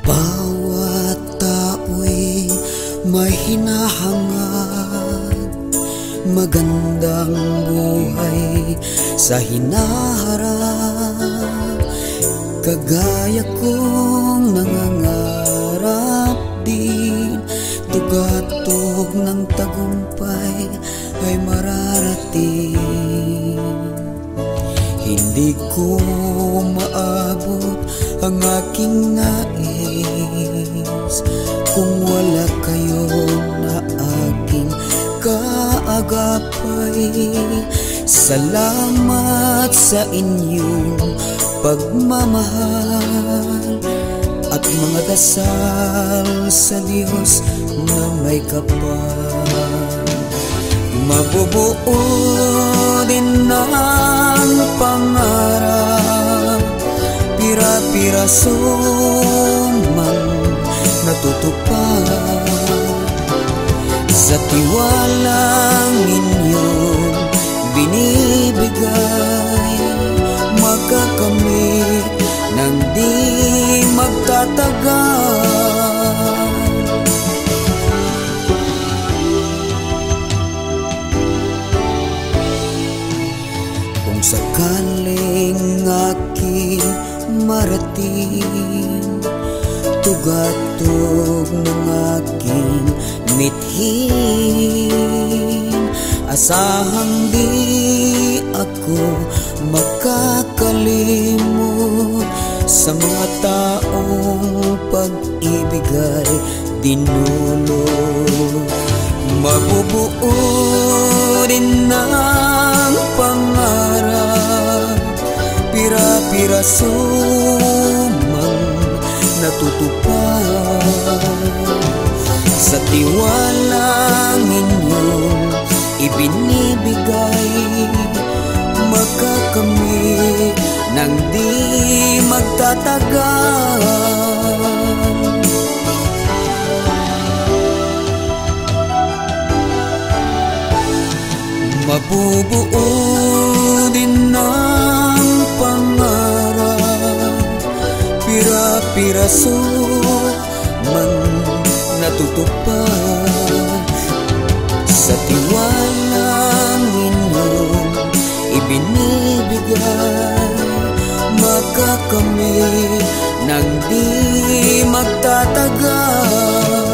Bawat tao'y may hinahangad, magandang buhay sa hinaharap. Kagaya kong nangangarap din, tugatog ng tagumpay ay mararating. Hindi ko maabot ang aking nais kung wala kayo na aking kaagapay. Salamat sa inyong pagmamahal at mga dasal sa Diyos na may kapal. Mabubuo din ang pangarap, pira-piraso man natutupad. Sa tiwalang inyong binibigay, magkakamit ng di magtatagal. Kung sakaling aking marating, tugatog ng aking mithin, asahang di ako makakalimot sa mga taong pag-ibig ay dinulot. Mabubuo din ang pangarap, pira-piraso man natutupad. Sa tiwalang inyong ibinibigay, magkakamit ng di magtatagal. Mabubuo din ng pangarap, pira-piraso man natutupad. Sa tiwalang inyong ibinibigay, makakamit nang di magtatagal.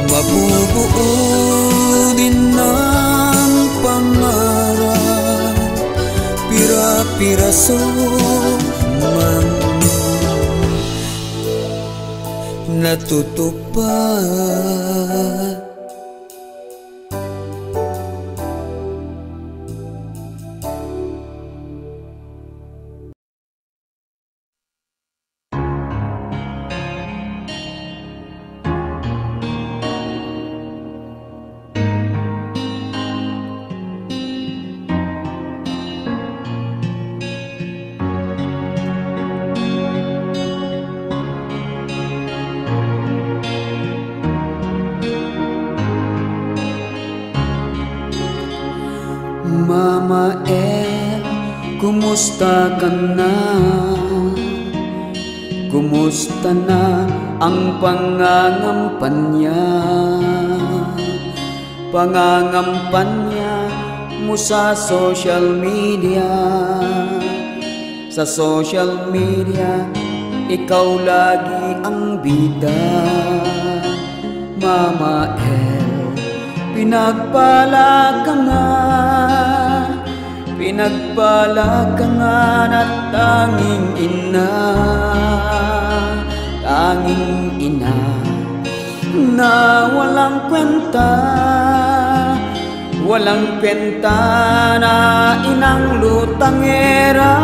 Mabubuo din ng pangarap, pira-piraso man natutupad. Mama El, kumusta ka na? Kumusta na ang pangangampanya? Pangangampanya mo sa social media. Sa social media, ikaw lagi ang bida. Mama El, pinagpala ka nga, pinagpala ka nga na tanging ina, tanging ina na walang kwenta, walang kwenta na inang lutangera.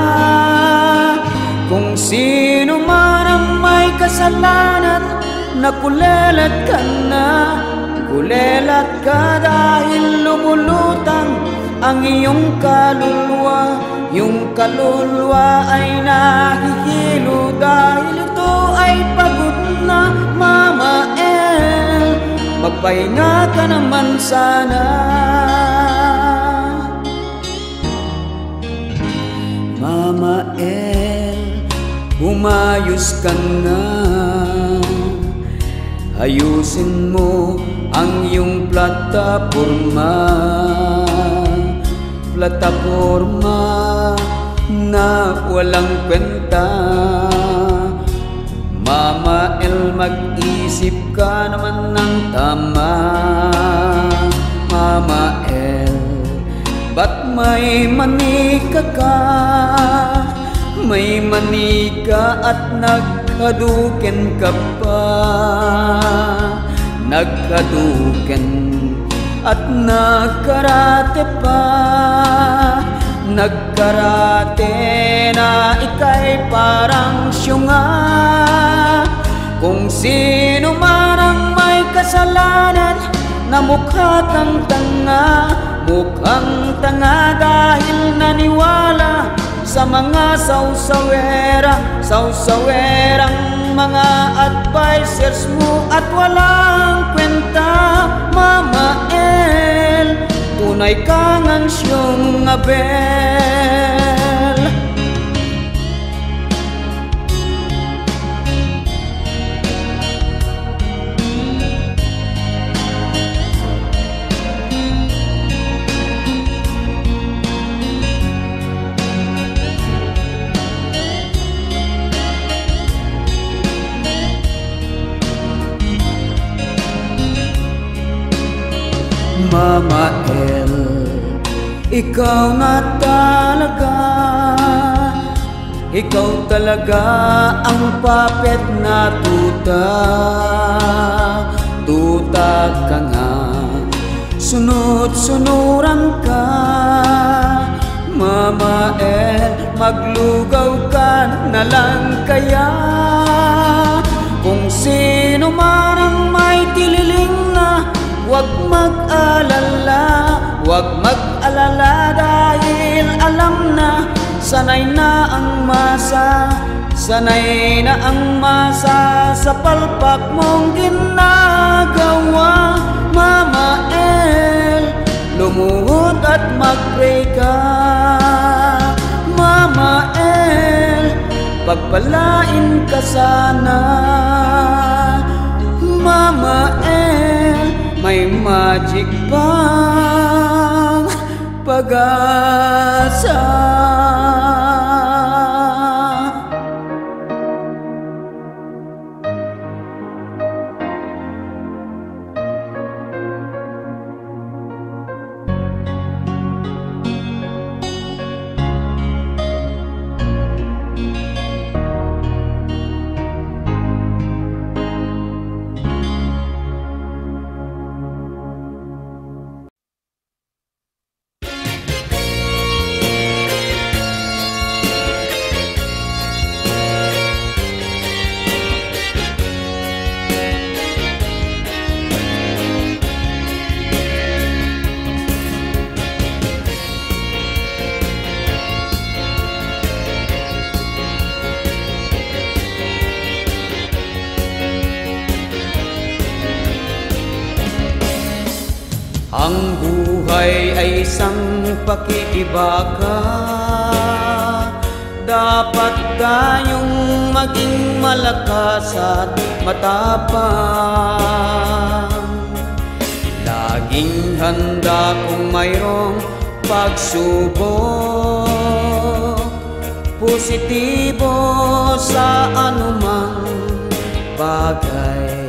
Kung sino man ang may kasalanan, nakulelat ka na, kulelat ka dahil lumulutang ang iyong kaluluwa. Yung kaluluwa ay nahihilo dahil ito ay pagod na. Mama El, magpahinga ka naman sana. Mama El, umayos ka nga, ayusin mo ang iyong plataporma, plataporma na walang kwenta. Mama El, mag-isip ka naman ng tama. Mama El, ba't may manika ka? May manika at nagkaduken ka pa, nagkaduken at nagkarate pa, nagkarate na ika'y parang syunga. Kung sino man ang may kasalanan, na mukha kang tanga, mukhang tanga dahil naniwala sa mga sausawerang mga advisors mo at walang kwenta. Mama El, tunay kang ansyong Abel. Mama El, ikaw na talaga, ikaw talaga ang puppet na tuta. Tuta ka nga, sunod-sunuran ka. Mama El, maglugaw ka na lang kaya. Kung sino man ang may tililing na, huwag mag-alala, huwag mag-alala dahil alam na sanay na ang masa, sanay na ang masa sa palpak mong ginagawa. Mama El, lumuhod at pagpalain ka sana. Mama El, may magic bang pag-asa? Ang buhay ay isang pakikibaka. Dapat tayong maging malakas at matapang. Laging handa kung mayroong pagsubok, positibo sa anumang bagay.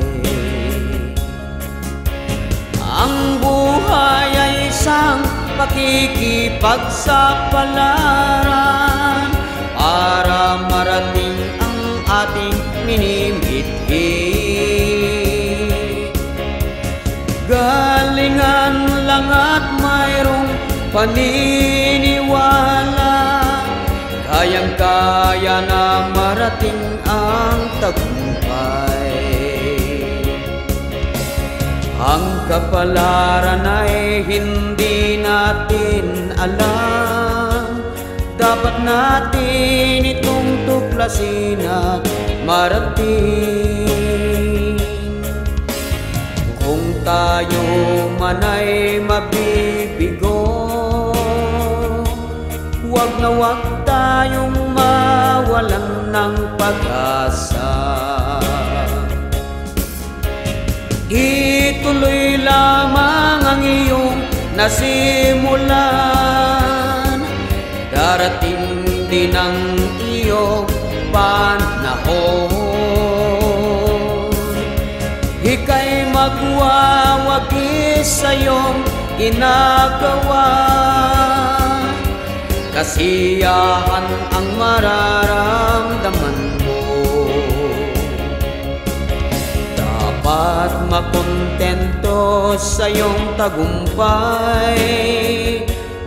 Ang buhay ay isang pakikipagsapalaran para marating ang ating minimithi. Galingan lang at mayroong paniniwala, kayang-kaya na marating ang tagumpay. Ang kapalaran ay hindi natin alam, dapat natin itong tuklasin at marating. Kung tayo man ay mabibigo, huwag na huwag tayong mawalan ng pag-asa. Ituloy lamang ang iyong nasimulan, darating din ang iyong panahon. Ika'y magwawagi sa iyong ginagawa, kasiyahan ang mararamdaman mo. Dapat makontento sa iyong tagumpay,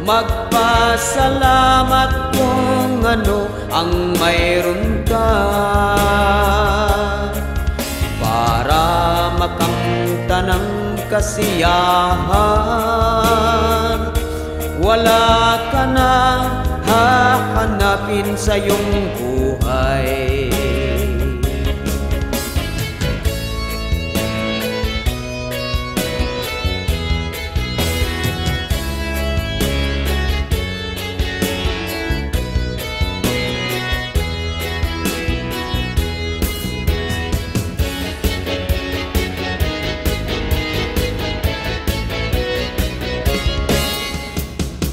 magpasalamat kung ano ang mayroon ka, para makamta ng kasiyahan. Wala ka na hahanapin sa iyong buhay.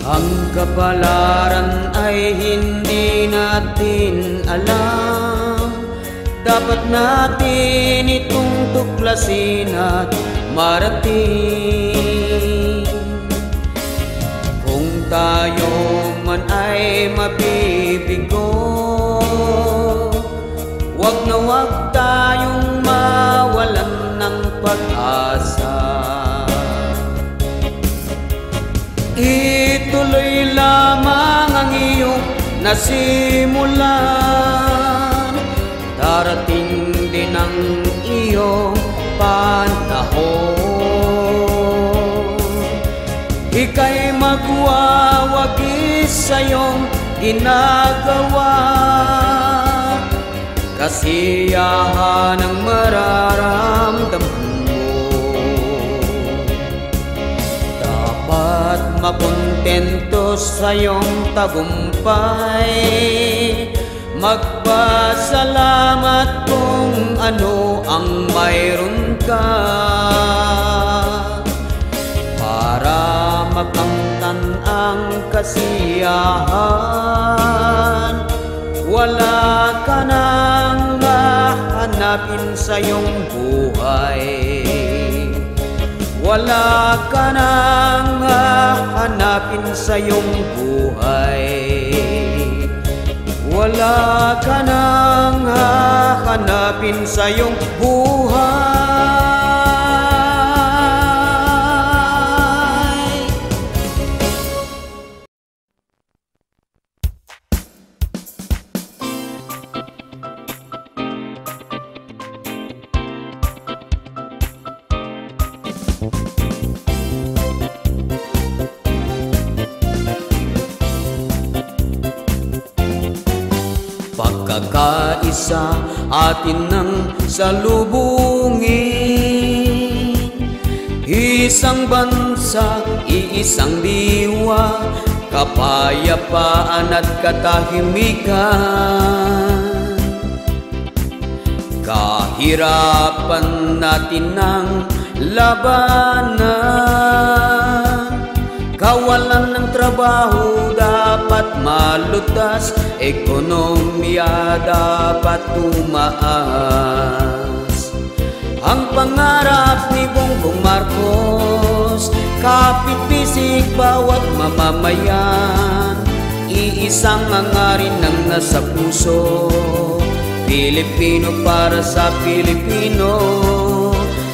Ang kapalaran ay hindi natin alam, dapat natin itong tuklasin at marating. Kung tayo man ay mabibigo, huwag na huwag tayong mawalan ng pag-asa. Ituloy lamang ang iyong nasimulan, darating din ang iyong panahon. Ika'y magwawagi sa iyong ginagawa, kasiyahan ang mararamdaman. Makontento sa iyong tagumpay, Magpasalamat kung ano ang mayroon ka, para makamtan ang kasiyahan. Wala ka nang mahanapin sa iyong buhay, wala ka nang hahanapin sa iyong buhay, wala ka nang hahanapin sa iyong buhay. Pagkakaisa atin ng salubungin, isang bansa, iisang diwa, kapayapaan at katahimikan. Kahirapan natin ng labanan, kawalan ng trabaho dapat malutas, ekonomiya dapat tumaas. Ang pangarap ni Bongbong Marcos, kapit-bisig bawat mamamayan, iisang hangarin ng nasa puso, Pilipino para sa Pilipino.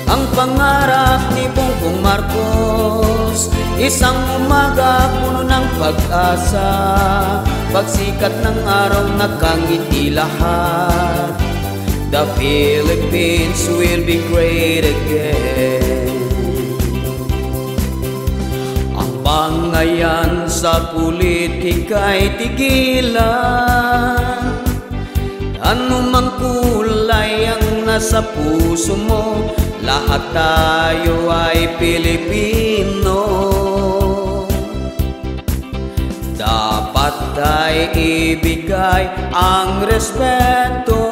Ang pangarap ni Bongbong Marcos, isang umaga puno ng pag-asa, pagsikat ng araw nakangiti lahat. The Philippines will be great again. Ang bangayan sa politika'y tigilan, anumang kulay ang nasa puso mo, lahat tayo ay Pilipino. Dapat ay ibigay ang respeto,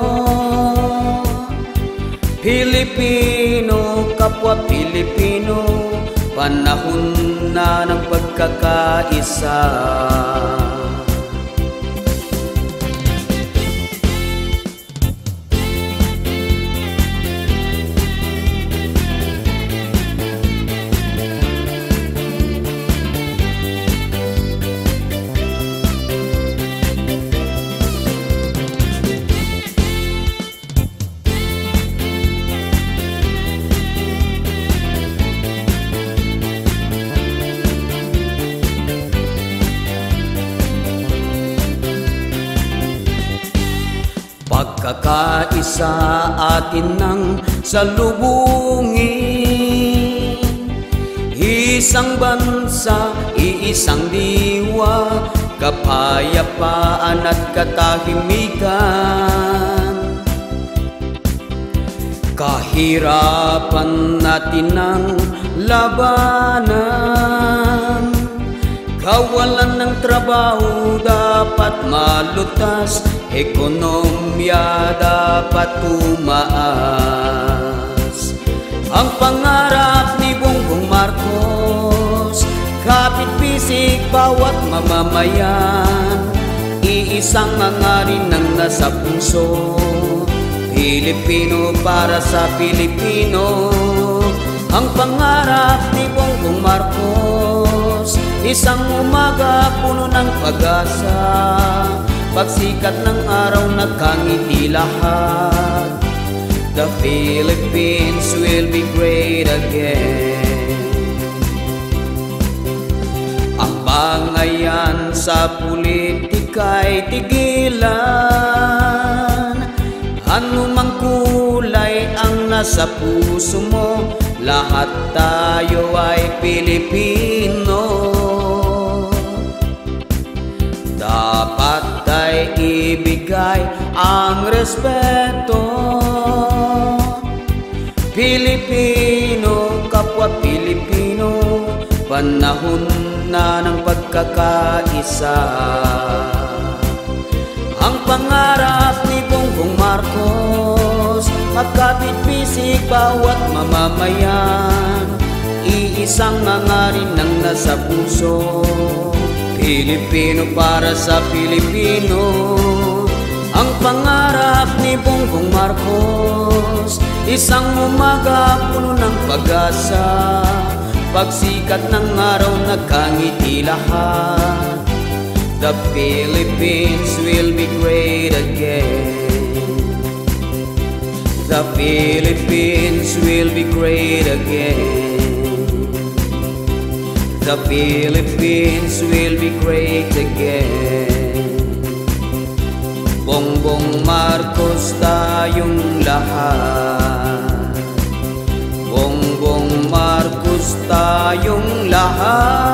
Pilipino, kapwa Pilipino, panahon na ng pagkakaisa. Pagkakaisa atin ng salubungin, isang bansa, iisang diwa, kapayapaan at katahimikan. Kahirapan natin ng labanan, kawalan ng trabaho dapat malutas, ekonomiya dapat tumaas. Ang pangarap ni Bongbong Marcos, kapit-bisig bawat mamamayan, iisang hangarin ng nasa puso, Pilipino para sa Pilipino. Ang pangarap ni Bongbong Marcos, isang umaga puno ng pag-asa, pagsikat ng araw nakangiti lahat. The Philippines will be great again. Ang bangayan sa politika'y tigilan, anumang kulay ang nasa puso mo, lahat tayo ay Pilipino. Dapat ay ibigay ang respeto, Pilipino, kapwa Pilipino, panahon na ng pagkakaisa. Ang pangarap ni Bongbong Marcos, magkapit-bisig bawat mamamayan. Iisang hangarin ang nasa puso, Pilipino para sa Pilipino. Ang pangarap ni Bongbong Marcos, isang umaga puno ng pag-asa. Pagsikat ng araw nagkangiti lahat. The Philippines will be great again. The Philippines will be great again. The Philippines will be great again. Bongbong Marcos tayong lahat. Bongbong Marcos tayong lahat.